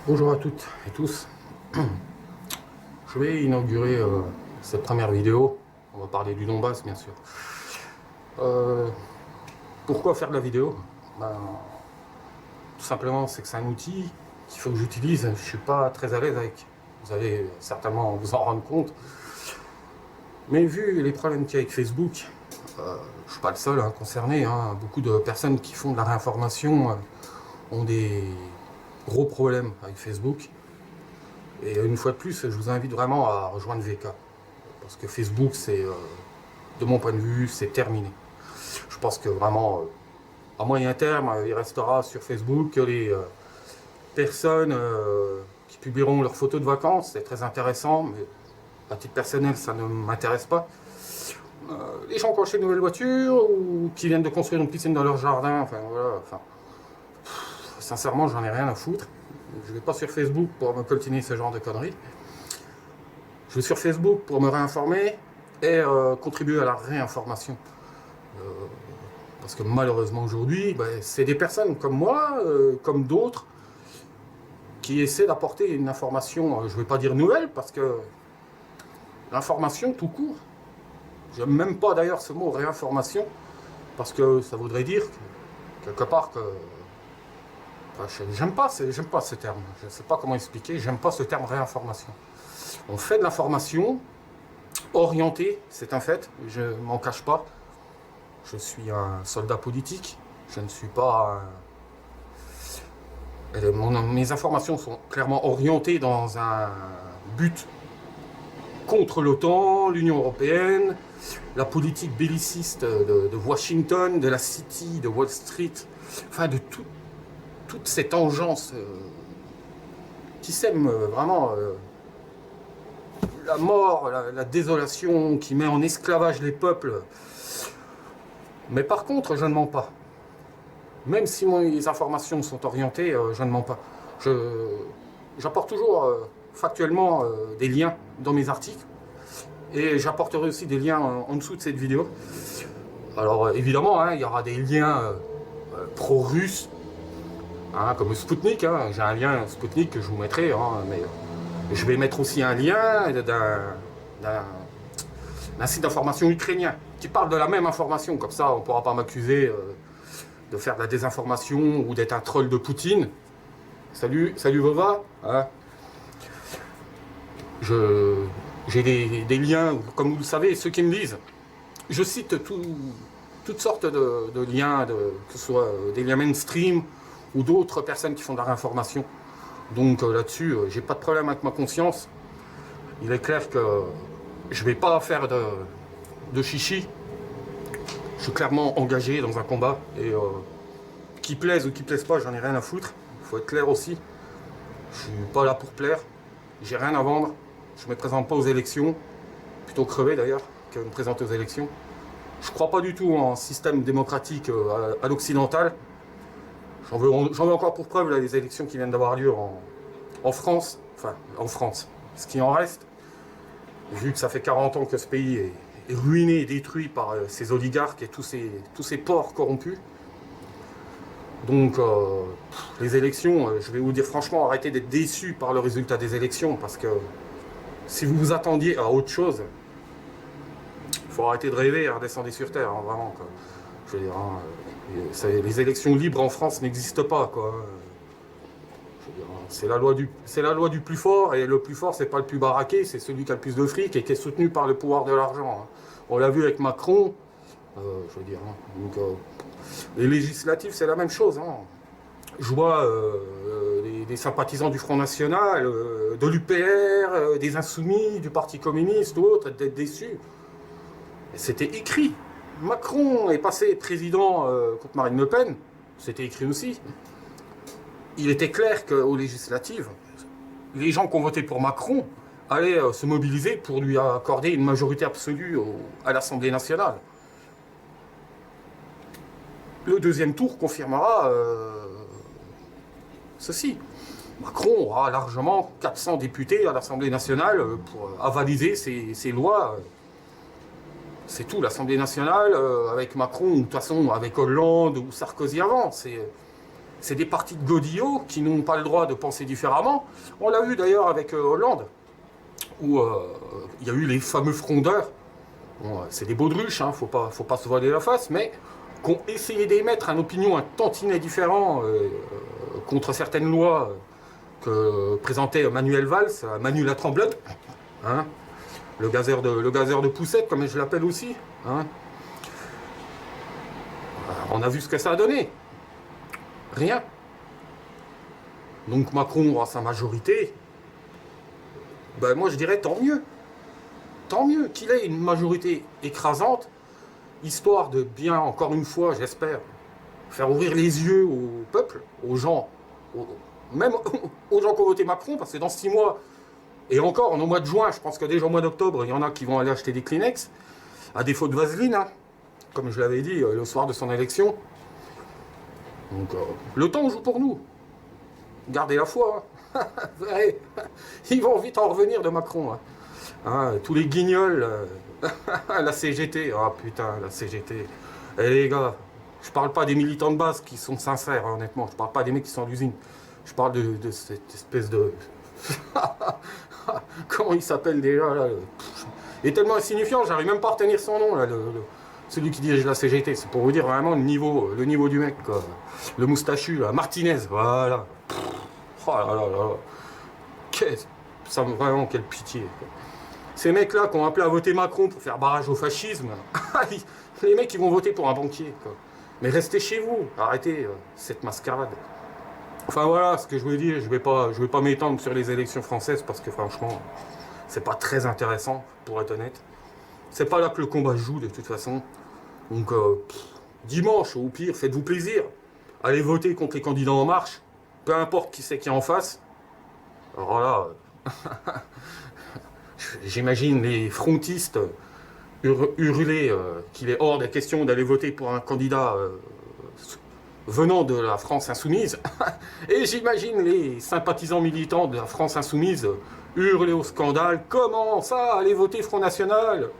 Bonjour à toutes et tous. Je vais inaugurer cette première vidéo. On va parler du Donbass, bien sûr. Euh, Pourquoi faire de la vidéo? Ben, tout simplement, c'est que c'est un outil qu'il faut que j'utilise. Je ne suis pas très à l'aise avec. Vous allez certainement vous en rendre compte. Mais vu les problèmes qu'il y a avec Facebook, je ne suis pas le seul concerné. Beaucoup de personnes qui font de la réinformation ont des gros problèmes avec Facebook. Et une fois de plus, je vous invite vraiment à rejoindre VK. Parce que Facebook, de mon point de vue, c'est terminé. Je pense que vraiment, à moyen terme, il restera sur Facebook que les personnes qui publieront leurs photos de vacances. C'est très intéressant, mais à titre personnel, ça ne m'intéresse pas. Les gens qui ont acheté une nouvelle voiture ou qui viennent de construire une piscine dans leur jardin, enfin voilà. Sincèrement, j'en ai rien à foutre. Je vais pas sur Facebook pour me coltiner ce genre de conneries. Je vais sur Facebook pour me réinformer et contribuer à la réinformation. Parce que malheureusement aujourd'hui, c'est des personnes comme moi, comme d'autres, qui essaient d'apporter une information, je ne vais pas dire nouvelle, parce que l'information tout court, j'aime même pas d'ailleurs ce mot réinformation, parce que ça voudrait dire quelque part que j'aime pas ce terme, je ne sais pas comment expliquer, j'aime pas ce terme réinformation. On fait de l'information orientée, c'est un fait, je ne m'en cache pas. Je suis un soldat politique, je ne suis pas mes informations sont clairement orientées dans un but contre l'OTAN, l'Union européenne, la politique belliciste de Washington, de la City, de Wall Street, enfin de toute cette engeance qui sème vraiment la mort, la désolation, qui met en esclavage les peuples. Mais par contre, je ne mens pas. Même si mes informations sont orientées, je ne mens pas. J'apporte toujours factuellement des liens dans mes articles. Et j'apporterai aussi des liens en dessous de cette vidéo. Alors évidemment, il y aura des liens pro-russes, comme Sputnik. J'ai un lien Sputnik que je vous mettrai. Mais je vais mettre aussi un lien d'un site d'information ukrainien qui parle de la même information. Comme ça, on ne pourra pas m'accuser de faire de la désinformation ou d'être un troll de Poutine. Salut Vova. J'ai des liens, comme vous le savez, ceux qui me lisent. Je cite toutes sortes de liens, que ce soit des liens mainstream ou d'autres personnes qui font de la réinformation. Donc là-dessus, j'ai pas de problème avec ma conscience. Il est clair que je vais pas faire de chichi. Je suis clairement engagé dans un combat et qui plaise ou qui plaise pas, j'en ai rien à foutre. Il faut être clair aussi. Je suis pas là pour plaire. J'ai rien à vendre. Je me présente pas aux élections. Plutôt crever d'ailleurs que me présenter aux élections. Je crois pas du tout en système démocratique à l'occidental. J'en veux encore pour preuve là, les élections qui viennent d'avoir lieu en France. Enfin, en France. Ce qui en reste. Vu que ça fait 40 ans que ce pays est ruiné et détruit par ces oligarques et tous ces porcs corrompus. Donc, les élections, je vais vous dire franchement, arrêtez d'être déçus par le résultat des élections, parce que si vous vous attendiez à autre chose, il faut arrêter de rêver et redescendre sur terre, vraiment. Quoi. Je veux dire, les élections libres en France n'existent pas, quoi. C'est la loi du plus fort, et le plus fort, c'est pas le plus baraqué, c'est celui qui a le plus de fric et qui est soutenu par le pouvoir de l'argent. On l'a vu avec Macron, je veux dire. Donc, les législatives, c'est la même chose. Je vois des sympathisants du Front National, de l'UPR, des Insoumis, du Parti communiste ou autres, d'être déçus. C'était écrit. Macron est passé président contre Marine Le Pen, c'était écrit aussi. Il était clair qu'aux législatives, les gens qui ont voté pour Macron allaient se mobiliser pour lui accorder une majorité absolue à l'Assemblée nationale. Le deuxième tour confirmera ceci. Macron aura largement 400 députés à l'Assemblée nationale pour avaliser ces lois. C'est tout, l'Assemblée nationale, avec Macron, ou de toute façon avec Hollande ou Sarkozy avant. c'est des partis de godillots qui n'ont pas le droit de penser différemment. On l'a vu d'ailleurs avec Hollande, où il y a eu les fameux frondeurs. Bon, c'est des baudruches, hein, faut pas se voiler la face, mais qui ont essayé d'émettre une opinion un tantinet différent contre certaines lois que présentait Manuel Valls, Manu la Tremblote, hein, le gazeur de poussette, comme je l'appelle aussi. Hein. On a vu ce que ça a donné. Rien. Donc Macron aura sa majorité. Ben moi je dirais tant mieux. Tant mieux qu'il ait une majorité écrasante, histoire de bien, encore une fois, j'espère, faire ouvrir les yeux au peuple, aux gens, même aux gens qui ont voté Macron, parce que dans 6 mois, et encore, on est au mois de juin, je pense que déjà au mois d'octobre, il y en a qui vont aller acheter des Kleenex, à défaut de vaseline, hein, comme je l'avais dit le soir de son élection. Donc, le temps joue pour nous. Gardez la foi. Hein. Ils vont vite en revenir de Macron. Hein. Hein, tous les guignols, la CGT, ah putain, la CGT. Eh les gars, je parle pas des militants de base qui sont sincères, hein, honnêtement. Je parle pas des mecs qui sont à l'usine. Je parle de cette espèce de... Comment il s'appelle déjà là, il est tellement insignifiant, j'arrive même pas à retenir son nom là, celui qui dirige la CGT. C'est pour vous dire vraiment le niveau du mec, quoi. Le moustachu là, Martinez, voilà. Oh là là là. Ça vraiment quelle pitié. Ces mecs là qui ont appelé à voter Macron pour faire barrage au fascisme, les mecs qui vont voter pour un banquier, quoi. Mais restez chez vous, arrêtez cette mascarade. Enfin voilà ce que je voulais dire, je vais pas m'étendre sur les élections françaises parce que franchement, c'est pas très intéressant, pour être honnête. C'est pas là que le combat se joue de toute façon. Donc dimanche, au pire, faites-vous plaisir. Allez voter contre les candidats En Marche, peu importe qui c'est qui est en face. Alors là, j'imagine les frontistes hurler qu'il est hors de question d'aller voter pour un candidat venant de la France insoumise. Et j'imagine les sympathisants militants de la France insoumise hurler au scandale. Comment ça, aller voter Front National?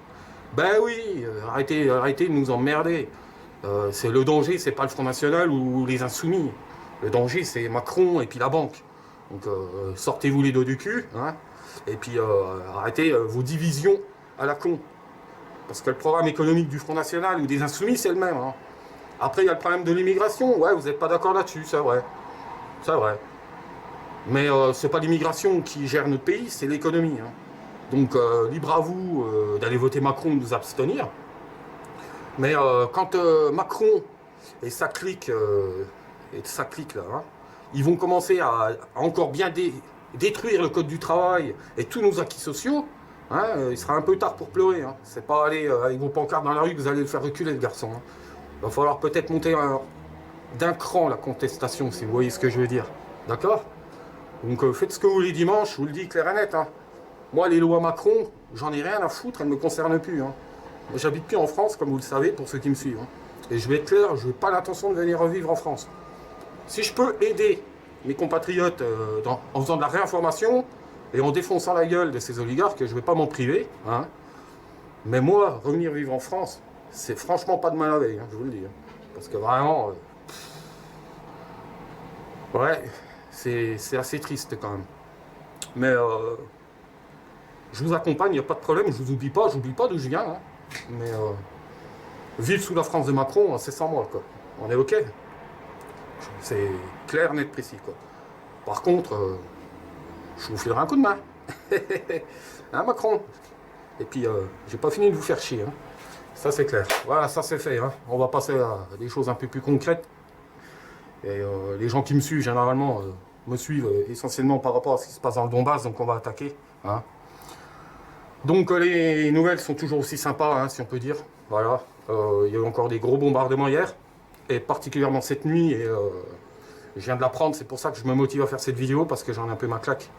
Ben oui, arrêtez de nous emmerder. C'est le danger, c'est pas le Front National ou les insoumis. Le danger, c'est Macron et puis la banque. Donc sortez-vous les dos du cul, hein, et puis arrêtez vos divisions à la con. Parce que le programme économique du Front National ou des insoumis, c'est le même. Hein. Après, il y a le problème de l'immigration. Ouais, vous n'êtes pas d'accord là-dessus, c'est vrai. C'est vrai. Mais c'est pas l'immigration qui gère notre pays, c'est l'économie. Hein. Donc, libre à vous d'aller voter Macron ou de vous abstenir. Mais quand Macron et sa clique, là, hein, ils vont commencer à encore bien détruire le code du travail et tous nos acquis sociaux, hein, il sera un peu tard pour pleurer. Hein. C'est pas aller avec vos pancartes dans la rue que vous allez le faire reculer, le garçon. Hein. Il va falloir peut-être monter d'un cran la contestation, si vous voyez ce que je veux dire. D'accord? Donc faites ce que vous voulez dimanche, je vous le dis clair et net. Hein. Moi, les lois Macron, j'en ai rien à foutre, elles ne me concernent plus. Hein. J'habite plus en France, comme vous le savez, pour ceux qui me suivent. Hein. Et je vais être clair, je n'ai pas l'intention de venir revivre en France. Si je peux aider mes compatriotes en faisant de la réinformation et en défonçant la gueule de ces oligarques, je ne vais pas m'en priver. Hein. Mais moi, revenir vivre en France, c'est franchement pas de mal à veille, hein, je vous le dis. Hein. Parce que vraiment... ouais, c'est assez triste quand même. Mais je vous accompagne, il n'y a pas de problème, je vous oublie pas d'où je viens. Hein. Mais vivre sous la France de Macron, c'est sans moi, quoi. On est ok. C'est clair, net, précis, quoi. Par contre, je vous filerai un coup de main. Hein, Macron? Et puis, j'ai pas fini de vous faire chier. Hein. Ça, c'est clair. Voilà, ça, c'est fait. Hein. On va passer à des choses un peu plus concrètes. Et les gens qui me suivent, généralement, me suivent essentiellement par rapport à ce qui se passe dans le Donbass, donc on va attaquer. Hein. Donc, les nouvelles sont toujours aussi sympas, hein, si on peut dire. Voilà. Il y a eu encore des gros bombardements hier. Et particulièrement cette nuit, et je viens de l'apprendre, c'est pour ça que je me motive à faire cette vidéo, parce que j'en ai un peu ma claque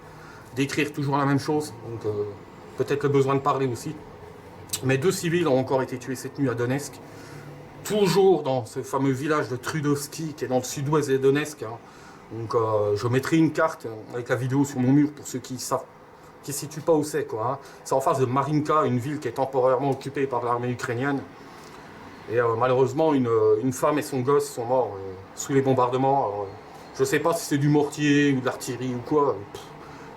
d'écrire toujours la même chose, donc peut-être le besoin de parler aussi. Mais 2 civils ont encore été tués cette nuit à Donetsk, toujours dans ce fameux village de Trudovski, qui est dans le sud-ouest de Donetsk. Hein. Donc je mettrai une carte avec la vidéo sur mon mur, pour ceux qui savent, qui ne situent pas où c'est, quoi. Hein. C'est en face de Marinka, une ville qui est temporairement occupée par l'armée ukrainienne. Et malheureusement, une femme et son gosse sont morts sous les bombardements. Alors, Je sais pas si c'est du mortier ou de l'artillerie ou quoi.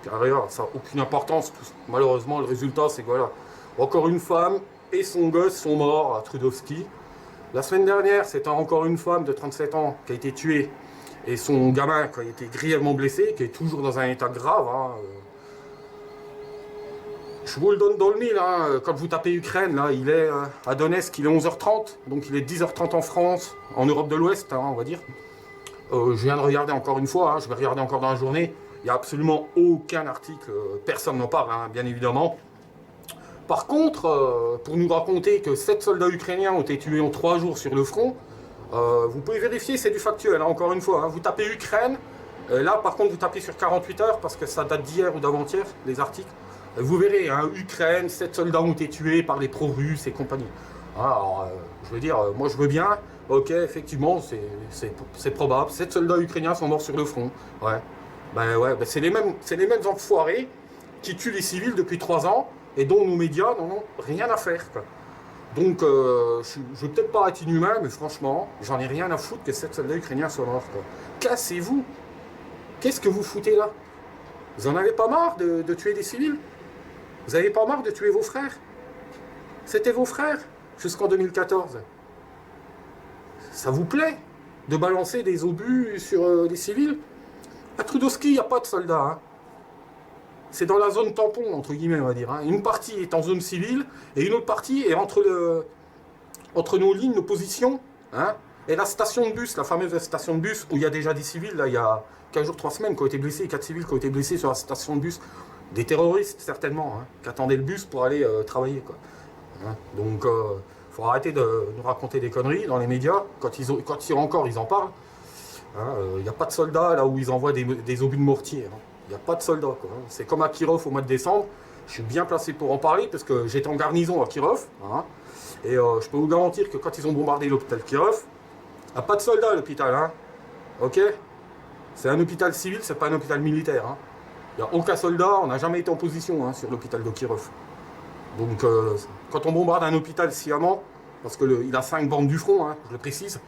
Puis rien, ça n'a aucune importance. Malheureusement, le résultat, c'est que voilà, encore une femme et son gosse sont morts à Trudowski. La semaine dernière, c'était encore une femme de 37 ans qui a été tuée. Et son gamin qui a été grièvement blessé, qui est toujours dans un état grave. Hein. Je vous le donne dans le mille, hein. Quand vous tapez Ukraine, là, il est à Donetsk, il est 11h30, donc il est 10h30 en France, en Europe de l'Ouest, hein, on va dire. Je viens de regarder encore une fois, hein, je vais regarder encore dans la journée. Il n'y a absolument aucun article, personne n'en parle, hein, bien évidemment. Par contre, pour nous raconter que 7 soldats ukrainiens ont été tués en 3 jours sur le front, vous pouvez vérifier, c'est du factuel, hein, encore une fois. Hein. Vous tapez Ukraine, là par contre vous tapez sur 48 heures, parce que ça date d'hier ou d'avant-hier, les articles. Vous verrez, hein, Ukraine, 7 soldats ont été tués par les pro-russes et compagnie. Alors, je veux dire, moi je veux bien, ok, effectivement, c'est probable, 7 soldats ukrainiens sont morts sur le front. Ouais, ben, c'est les mêmes enfoirés qui tuent les civils depuis 3 ans et dont nos médias n'en ont rien à faire, quoi. Donc, je veux peut-être pas être inhumain, mais franchement, j'en ai rien à foutre que 7 soldats ukrainiens soient morts, quoi. Cassez-vous! Qu'est-ce que vous foutez là? Vous en avez pas marre de tuer des civils? Vous n'avez pas marre de tuer vos frères? C'était vos frères jusqu'en 2014. Ça vous plaît de balancer des obus sur des civils? À Trudowski, il n'y a pas de soldats. Hein. C'est dans la zone tampon, entre guillemets, on va dire. Hein. Une partie est en zone civile et une autre partie est entre nos lignes, nos positions. Hein, et la station de bus, la fameuse station de bus, où il y a déjà des civils, là, il y a 15 jours, 3 semaines, qui ont été blessés, 4 civils qui ont été blessés sur la station de bus. Des terroristes, certainement, hein, qui attendaient le bus pour aller travailler, quoi. Hein, donc, faut arrêter de nous raconter des conneries dans les médias. Quand ils en parlent. Il n'y a pas de soldats là où ils envoient des obus de mortier. Hein. Il n'y a pas de soldats, quoi. Hein. C'est comme à Kirov au mois de décembre. Je suis bien placé pour en parler parce que j'étais en garnison à Kirov. Hein, et je peux vous garantir que quand ils ont bombardé l'hôpital Kirov, il n'y a pas de soldats à l'hôpital. Hein, ok? C'est un hôpital civil, c'est pas un hôpital militaire. Hein. Il n'y a aucun soldat, on n'a jamais été en position, hein, sur l'hôpital de Kirov. Donc, quand on bombarde un hôpital sciemment, parce qu'il a 5 bandes du front, hein, je le précise,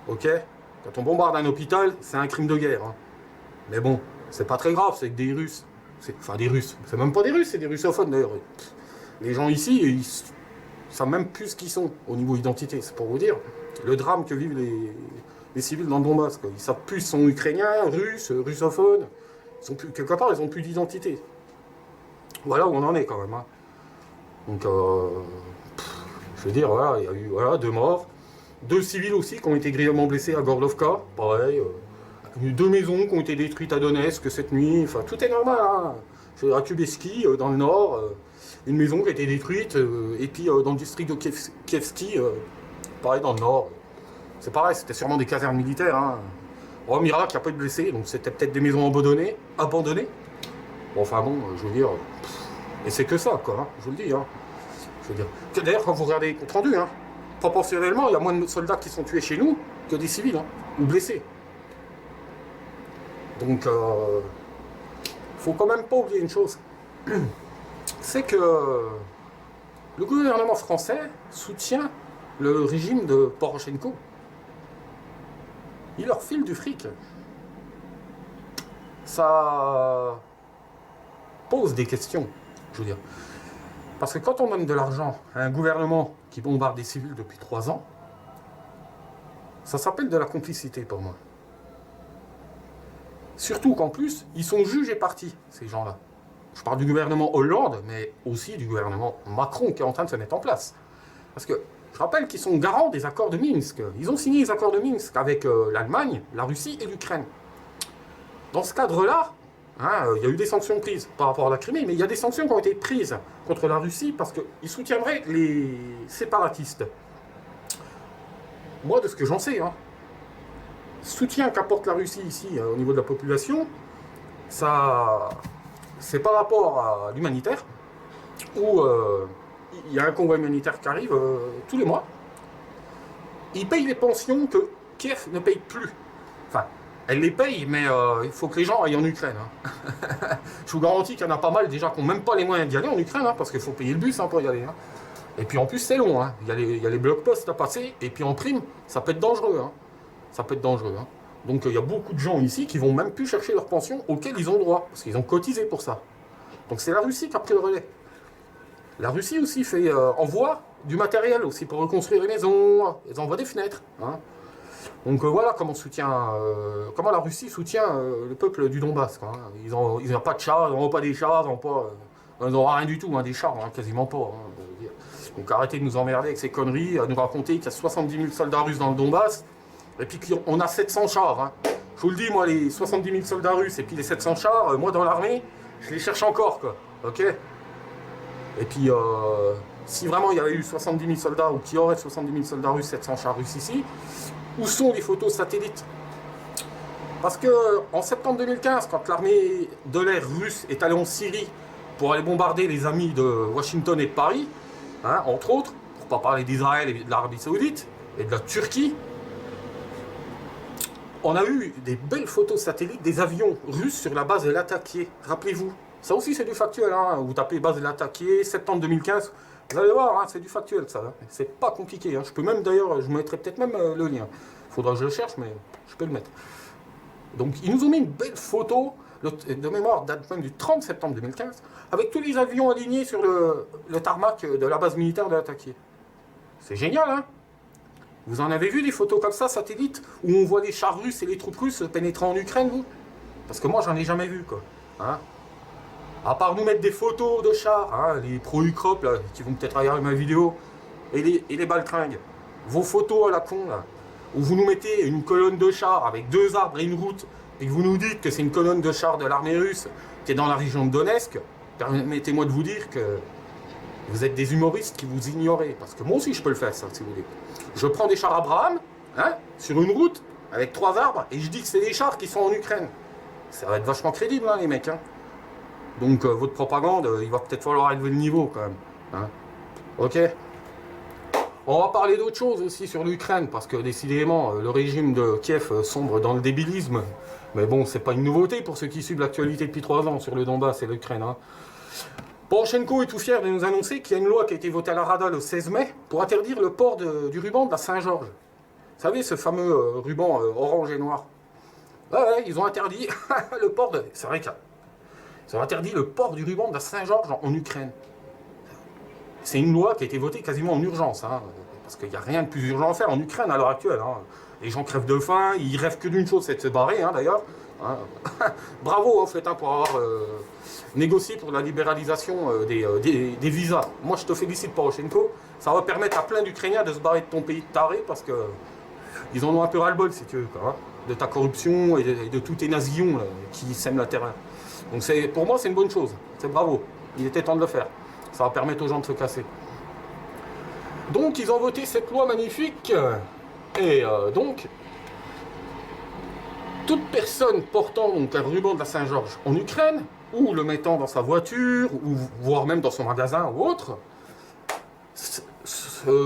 ok? Quand on bombarde un hôpital, c'est un crime de guerre. Hein. Mais bon, c'est pas très grave, c'est que des Russes. Enfin, des Russes. C'est même pas des Russes, c'est des russophones d'ailleurs. Les gens ici, ils savent même plus ce qu'ils sont au niveau identité. C'est pour vous dire le drame que vivent les civils dans le Donbass. Quoi. Ils savent plus s'ils sont ukrainiens, russes, russophones. Quelque part, ils n'ont plus d'identité. Voilà où on en est quand même. Hein. Donc, je veux dire, voilà, il y a eu 2 morts. 2 civils aussi qui ont été grièvement blessés à Gorlovka, pareil. 2 maisons qui ont été détruites à Donetsk cette nuit. Enfin, tout est normal. Hein. À Kubeski, dans le nord, une maison qui a été détruite. Et puis dans le district de Kievski, pareil, dans le nord. C'est pareil, c'était sûrement des casernes militaires. Hein. Oh, miracle, il n'y a pas eu de blessés, donc c'était peut-être des maisons abandonnées. Bon, enfin bon, je veux dire. Et c'est que ça, quoi. Hein, je vous le dis. Hein. Je veux dire. D'ailleurs, quand vous regardez les comptes rendus, hein, proportionnellement, il y a moins de soldats qui sont tués chez nous que des civils, hein, ou blessés. Donc, faut quand même pas oublier une chose. C'est que le gouvernement français soutient le régime de Poroshenko. Il leur file du fric. Ça pose des questions, je veux dire. Parce que quand on donne de l'argent à un gouvernement qui bombarde des civils depuis 3 ans, ça s'appelle de la complicité pour moi. Surtout qu'en plus, ils sont juges et partis, ces gens-là. Je parle du gouvernement Hollande, mais aussi du gouvernement Macron qui est en train de se mettre en place. Parce que je rappelle qu'ils sont garants des accords de Minsk. Ils ont signé les accords de Minsk avec l'Allemagne, la Russie et l'Ukraine. Dans ce cadre-là, hein, il y a eu des sanctions prises par rapport à la Crimée, mais il y a des sanctions qui ont été prises contre la Russie parce qu'ils soutiendraient les séparatistes. Moi, de ce que j'en sais, hein, soutien qu'apporte la Russie ici au niveau de la population, ça, c'est par rapport à l'humanitaire, où il y a un convoi humanitaire qui arrive tous les mois. Ils payent les pensions que Kiev ne paye plus. Enfin, elle les paye, mais il faut que les gens aillent en Ukraine. Hein. Je vous garantis qu'il y en a pas mal déjà qui n'ont même pas les moyens d'y aller en Ukraine, hein, parce qu'il faut payer le bus hein, pour y aller. Hein. Et puis en plus, c'est long. Hein. Il y a les blocs-posts à passer, et puis en prime, ça peut être dangereux. Hein. Ça peut être dangereux. Hein. Donc il y a beaucoup de gens ici qui vont même plus chercher leur pension auquel ils ont droit, parce qu'ils ont cotisé pour ça. Donc c'est la Russie qui a pris le relais. La Russie aussi envoie du matériel aussi pour reconstruire les maisons, ils envoient des fenêtres. Hein. Donc voilà comment la Russie soutient le peuple du Donbass. Quoi, hein. Ils n'ont pas de chars, ils n'ont pas des chars, ils n'ont rien du tout, hein, des chars, hein, quasiment pas. Hein, donc arrêtez de nous emmerder avec ces conneries, à nous raconter qu'il y a 70 000 soldats russes dans le Donbass, et puis qu'on a 700 chars. Hein. Je vous le dis, moi, les 70 000 soldats russes et puis les 700 chars, moi dans l'armée, je les cherche encore, quoi. Ok. Et puis, si vraiment il y avait eu 70 000 soldats, ou qu'il y aurait 70 000 soldats russes, 700 chars russes ici, où sont les photos satellites? Parce que en septembre 2015, quand l'armée de l'air russe est allée en Syrie pour aller bombarder les amis de Washington et de Paris, hein, entre autres, pour ne pas parler d'Israël et de l'Arabie Saoudite, et de la Turquie, on a eu des belles photos satellites des avions russes sur la base de l'Atakié. Rappelez-vous. Ça aussi, c'est du factuel. Hein. Vous tapez base de l'Atakié, septembre 2015. Vous allez voir, hein, c'est du factuel, ça. Hein. C'est pas compliqué. Hein. Je peux même, d'ailleurs, je mettrai peut-être même le lien. Il faudra que je le cherche, mais je peux le mettre. Donc, ils nous ont mis une belle photo, de mémoire, date même du 30 septembre 2015, avec tous les avions alignés sur le tarmac de la base militaire de l'Atakié. C'est génial, hein? Vous en avez vu des photos comme ça, satellites, où on voit les chars russes et les troupes russes pénétrer en Ukraine, vous? Parce que moi, j'en ai jamais vu, quoi. Hein? À part nous mettre des photos de chars, hein, les pro-Ukrop, là, qui vont peut-être regarder ma vidéo, et les baltringues. Vos photos à la con, là, où vous nous mettez une colonne de chars avec 2 arbres et une route, et que vous nous dites que c'est une colonne de chars de l'armée russe qui est dans la région de Donetsk, permettez-moi de vous dire que vous êtes des humoristes qui vous ignorez. Parce que moi aussi, je peux le faire, ça, si vous voulez. Je prends des chars Abraham, hein, sur une route, avec 3 arbres, et je dis que c'est des chars qui sont en Ukraine. Ça va être vachement crédible, hein, les mecs. Hein. Donc, votre propagande, il va peut-être falloir élever le niveau, quand même. Hein. Ok. On va parler d'autre chose aussi sur l'Ukraine, parce que décidément, le régime de Kiev sombre dans le débilisme. Mais bon, c'est pas une nouveauté pour ceux qui suivent l'actualité depuis 3 ans sur le Donbass et l'Ukraine. Hein. Poroshenko est tout fier de nous annoncer qu'il y a une loi qui a été votée à la Rada le 16 mai pour interdire le port du ruban de la Saint-Georges. Vous savez, ce fameux ruban orange et noir. Ouais, ils ont interdit le port de... C'est vrai qu'ils ont interdit le port du ruban de la Saint-Georges en Ukraine. C'est une loi qui a été votée quasiment en urgence, hein, parce qu'il n'y a rien de plus urgent à faire en Ukraine à l'heure actuelle. Hein. Les gens crèvent de faim, ils rêvent que d'une chose, c'est de se barrer, hein, d'ailleurs. Hein. Bravo, en fait, hein, pour avoir négocié pour la libéralisation des visas. Moi, je te félicite, Poroshenko. Ça va permettre à plein d'Ukrainiens de se barrer de ton pays de taré, parce que ils en ont un peu ras-le-bol, si tu veux, quoi, hein, de ta corruption et de tous tes nazillons là, qui sèment la terreur. Donc pour moi, c'est une bonne chose. C'est bravo. Il était temps de le faire. Ça va permettre aux gens de se casser. Donc, ils ont voté cette loi magnifique. Et donc, toute personne portant donc, un ruban de la Saint-Georges en Ukraine, ou le mettant dans sa voiture, ou voire même dans son magasin ou autre,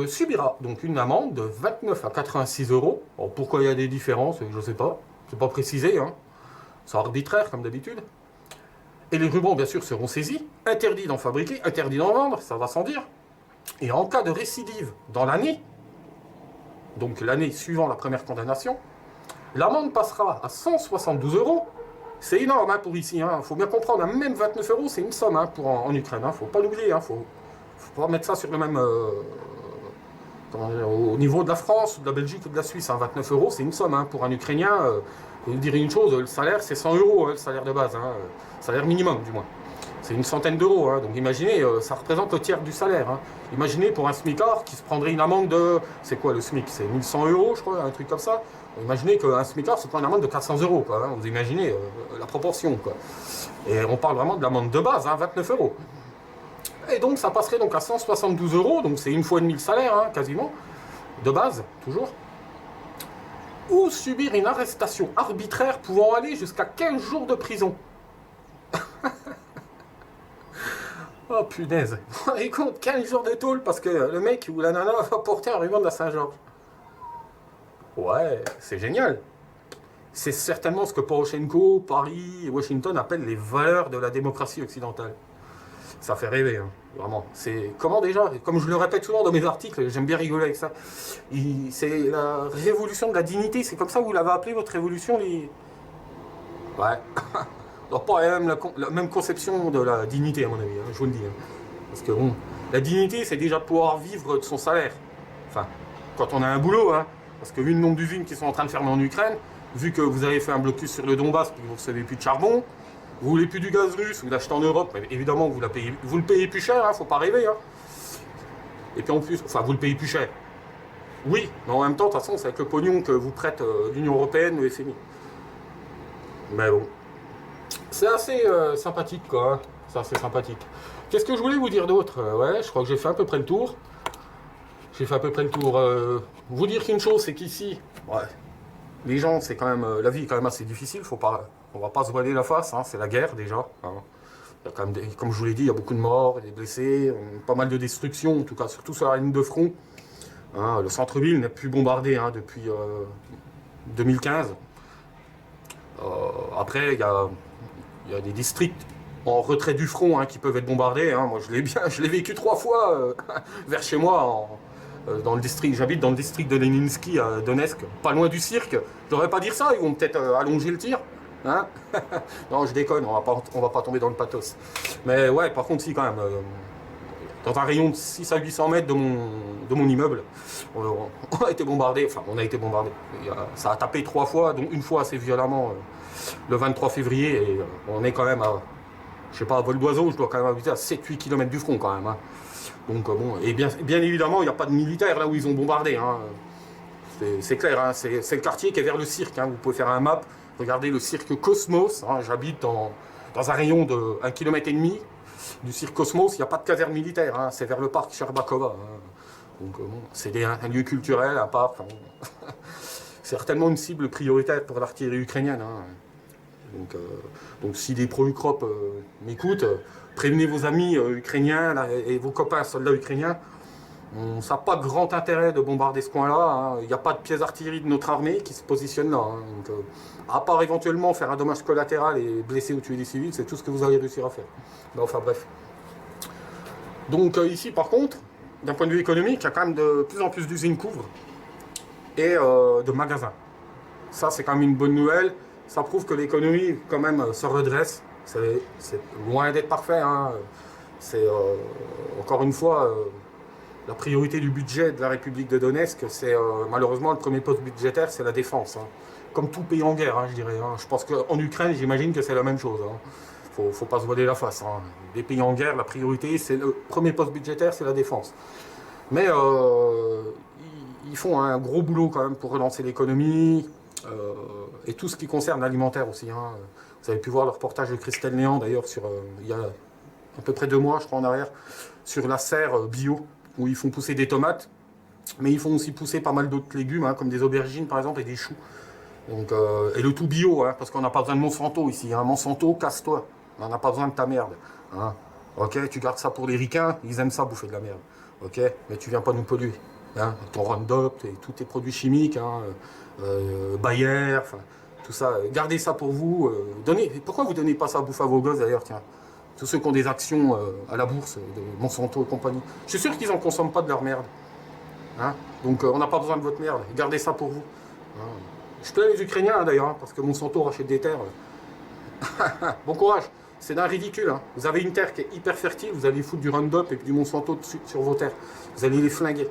subira donc une amende de 29 à 86 euros. Alors, pourquoi il y a des différences, je ne sais pas. C'est pas précisé. Hein. C'est arbitraire, comme d'habitude. Et les rubans, bien sûr, seront saisis, interdits d'en fabriquer, interdits d'en vendre, ça va sans dire. Et en cas de récidive dans l'année, donc l'année suivant la première condamnation, l'amende passera à 172 euros. C'est énorme hein, pour ici, il faut bien comprendre, hein, même 29 euros, c'est une somme hein, pour en Ukraine, il ne faut pas l'oublier, il faut pas mettre ça sur le même... au niveau de la France, de la Belgique ou de la Suisse, hein, 29 euros, c'est une somme hein, pour un Ukrainien. Je vous dirais une chose, le salaire c'est 100 euros, hein, le salaire de base, hein, salaire minimum du moins. C'est une centaine d'euros, hein, donc imaginez, ça représente le tiers du salaire. Hein. Imaginez pour un smicard qui se prendrait une amende de... C'est quoi le SMIC? C'est 1100 euros, je crois, un truc comme ça. Imaginez qu'un smicard se prend une amende de 400 euros, quoi, hein, vous imaginez la proportion. Quoi. Et on parle vraiment de l'amende de base, hein, 29 euros. Et donc ça passerait donc à 172 euros, donc c'est une fois et demie le salaire, hein, quasiment, de base, toujours. Ou subir une arrestation arbitraire pouvant aller jusqu'à 15 jours de prison. Oh punaise, vous vous rendez compte, 15 jours de tôle parce que le mec ou la nana va porter un ruban de la Saint-Georges. Ouais, c'est génial. C'est certainement ce que Poroshenko, Paris et Washington appellent les valeurs de la démocratie occidentale. Ça fait rêver. Hein. Vraiment. C'est comment déjà? Comme je le répète souvent dans mes articles, j'aime bien rigoler avec ça. C'est la révolution de la dignité. C'est comme ça que vous l'avez appelé, votre révolution, les... Ouais. Alors pas la même conception de la dignité, à mon avis, hein, je vous le dis. Hein. Parce que bon, la dignité, c'est déjà pouvoir vivre de son salaire. Enfin, quand on a un boulot, hein. Parce que vu le nombre d'usines qui sont en train de fermer en Ukraine, vu que vous avez fait un blocus sur le Donbass, puis vous ne recevez plus de charbon, vous voulez plus du gaz russe, vous l'achetez en Europe, mais évidemment vous le payez plus cher, hein, faut pas rêver. Hein. Et puis en plus, enfin vous le payez plus cher. Oui, mais en même temps, de toute façon, c'est avec le pognon que vous prête l'Union Européenne, le FMI. Mais bon, c'est assez sympathique, quoi. Hein. C'est assez sympathique. Qu'est-ce que je voulais vous dire d'autre? Ouais, je crois que j'ai fait à peu près le tour. J'ai fait à peu près le tour. Vous dire qu'une chose, c'est qu'ici, ouais, les gens, c'est quand même, la vie est quand même assez difficile. On va pas se voiler la face. Hein, c'est la guerre déjà. Hein. Il y a quand même comme je vous l'ai dit, il y a beaucoup de morts, des blessés, pas mal de destruction, en tout cas, surtout sur la ligne de front. Hein, le centre-ville n'est plus bombardé hein, depuis 2015. Après, il y a des districts en retrait du front hein, qui peuvent être bombardés. Hein. Moi, je l'ai vécu 3 fois vers chez moi, dans le district. J'habite dans le district de Leninsky à Donetsk, pas loin du cirque. Je devrais pas dire ça, ils vont peut-être allonger le tir. Hein. Non, je déconne, on va pas tomber dans le pathos. Mais ouais, par contre, si quand même. Dans un rayon de 6 à 800 mètres de mon immeuble, on a été bombardé. Enfin, on a été bombardé. Ça a tapé 3 fois, dont une fois assez violemment le 23 février. Et on est quand même à, je sais pas, à vol d'oiseau, je dois quand même habiter à 7-8 km du front quand même. Hein. Donc bon, et bien évidemment, il n'y a pas de militaires là où ils ont bombardé. Hein. C'est clair, hein. C'est le quartier qui est vers le cirque. Hein. Vous pouvez faire un map, regardez le cirque Cosmos. Hein. J'habite dans un rayon de 1,5 km du cirque Cosmos, il n'y a pas de caserne militaire, hein, c'est vers le parc Sherbakova. Hein. Donc bon, c'est un lieu culturel, un parc. Hein. C'est certainement une cible prioritaire pour l'artillerie ukrainienne. Hein. Donc si des pro-Ukrop m'écoutent, prévenez vos amis ukrainiens là, et vos copains soldats ukrainiens. Ça n'a pas grand intérêt de bombarder ce coin-là. Hein. Il n'y a pas de pièces d'artillerie de notre armée qui se positionnent là. Hein. Donc, à part éventuellement faire un dommage collatéral et blesser ou tuer des civils, c'est tout ce que vous allez réussir à faire. Mais enfin bref. Donc ici par contre, d'un point de vue économique, il y a quand même de plus en plus d'usines couvrent et de magasins. Ça c'est quand même une bonne nouvelle. Ça prouve que l'économie quand même se redresse. C'est loin d'être parfait. Hein. C'est encore une fois... la priorité du budget de la République de Donetsk, c'est malheureusement le premier poste budgétaire, c'est la défense. Hein. Comme tout pays en guerre, hein, je dirais. Hein. Je pense qu'en Ukraine, j'imagine que c'est la même chose. Hein. Faut pas se voiler la face. Hein. Les pays en guerre, la priorité, c'est le premier poste budgétaire, c'est la défense. Mais ils font un gros boulot quand même pour relancer l'économie et tout ce qui concerne l'alimentaire aussi. Hein. Vous avez pu voir le reportage de Christelle Néant d'ailleurs il y a à peu près 2 mois, je crois en arrière, sur la serre bio, où ils font pousser des tomates, mais ils font aussi pousser pas mal d'autres légumes, hein, comme des aubergines par exemple et des choux. Donc, et le tout bio, hein, parce qu'on n'a pas besoin de Monsanto ici. Hein. Monsanto, casse-toi. On n'a pas besoin de ta merde. Hein. Ok, tu gardes ça pour les ricains, ils aiment ça bouffer de la merde. Ok, mais tu viens pas nous polluer. Hein. Ton Roundup et tous tes produits chimiques, hein, Bayer, tout ça. Gardez ça pour vous. Pourquoi vous donnez pas ça à bouffer à vos gosses d'ailleurs, tiens? Tous ceux qui ont des actions à la bourse, de Monsanto et compagnie. Je suis sûr qu'ils n'en consomment pas de leur merde. Hein. Donc on n'a pas besoin de votre merde. Gardez ça pour vous. Hein. Je plains les Ukrainiens hein, d'ailleurs, hein, parce que Monsanto rachète des terres. Bon courage. C'est d'un ridicule. Hein. Vous avez une terre qui est hyper fertile, vous allez foutre du Roundup et du Monsanto dessus, sur vos terres. Vous allez les flinguer.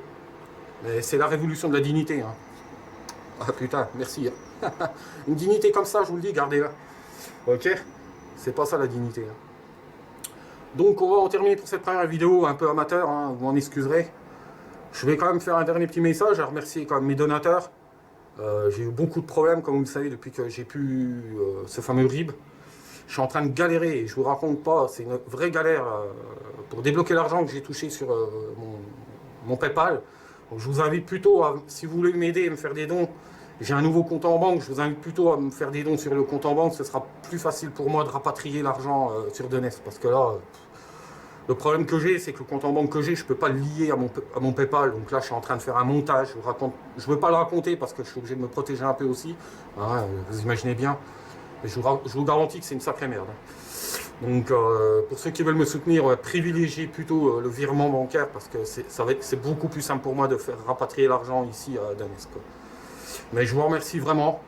Mais c'est la révolution de la dignité. Hein. Ah putain, merci. Hein. Une dignité comme ça, je vous le dis, gardez-la. Ok? C'est pas ça la dignité. Hein. Donc on va en terminer pour cette première vidéo un peu amateur, hein, vous m'en excuserez. Je vais quand même faire un dernier petit message à remercier quand même mes donateurs. J'ai eu beaucoup de problèmes, comme vous le savez, depuis que j'ai pu ce fameux RIB. Je suis en train de galérer, et je vous raconte pas, c'est une vraie galère pour débloquer l'argent que j'ai touché sur mon PayPal. Donc, je vous invite plutôt, si vous voulez m'aider et me faire des dons, j'ai un nouveau compte en banque, je vous invite plutôt à me faire des dons sur le compte en banque, ce sera plus facile pour moi de rapatrier l'argent sur Donetsk, parce que là, le problème que j'ai, c'est que le compte en banque que j'ai, je ne peux pas le lier à mon PayPal, donc là je suis en train de faire un montage, je ne veux pas le raconter parce que je suis obligé de me protéger un peu aussi, hein, vous imaginez bien, mais je vous garantis que c'est une sacrée merde. Donc pour ceux qui veulent me soutenir, privilégiez plutôt le virement bancaire parce que c'est beaucoup plus simple pour moi de faire rapatrier l'argent ici à Donetsk. Mais je vous remercie vraiment.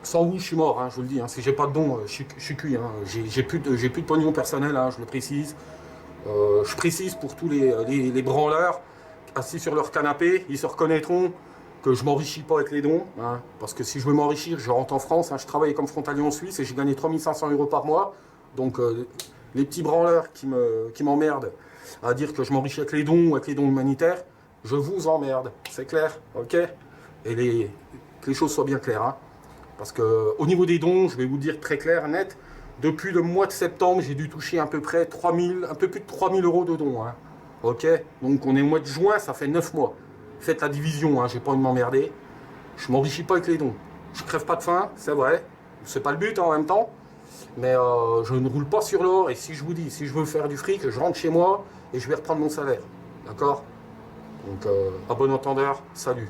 Sans vous, je suis mort, hein, je vous le dis. Hein. Si j'ai pas de dons, je suis cuit. Hein. J'ai plus de pognon personnel, hein, je le précise. Je précise pour tous les branleurs assis sur leur canapé, ils se reconnaîtront que je m'enrichis pas avec les dons. Hein, parce que si je veux m'enrichir, je rentre en France. Hein, je travaille comme frontalier en Suisse et j'ai gagné 3500 € par mois. Donc les petits branleurs qui m'emmerdent à dire que je m'enrichis avec les dons ou avec les dons humanitaires, je vous emmerde. C'est clair, ok? Et que les choses soient bien claires. Hein. Parce qu'au niveau des dons, je vais vous dire très clair, net, depuis le mois de septembre, j'ai dû toucher à peu près 3000, un peu plus de 3000 € de dons. Hein. Ok? Donc on est au mois de juin, ça fait 9 mois. Faites la division, hein, j'ai pas envie de m'emmerder. Je m'enrichis pas avec les dons. Je crève pas de faim, c'est vrai. C'est pas le but hein, en même temps. Mais je ne roule pas sur l'or. Et si je vous dis, si je veux faire du fric, je rentre chez moi et je vais reprendre mon salaire. D'accord? Donc à bon entendeur, salut.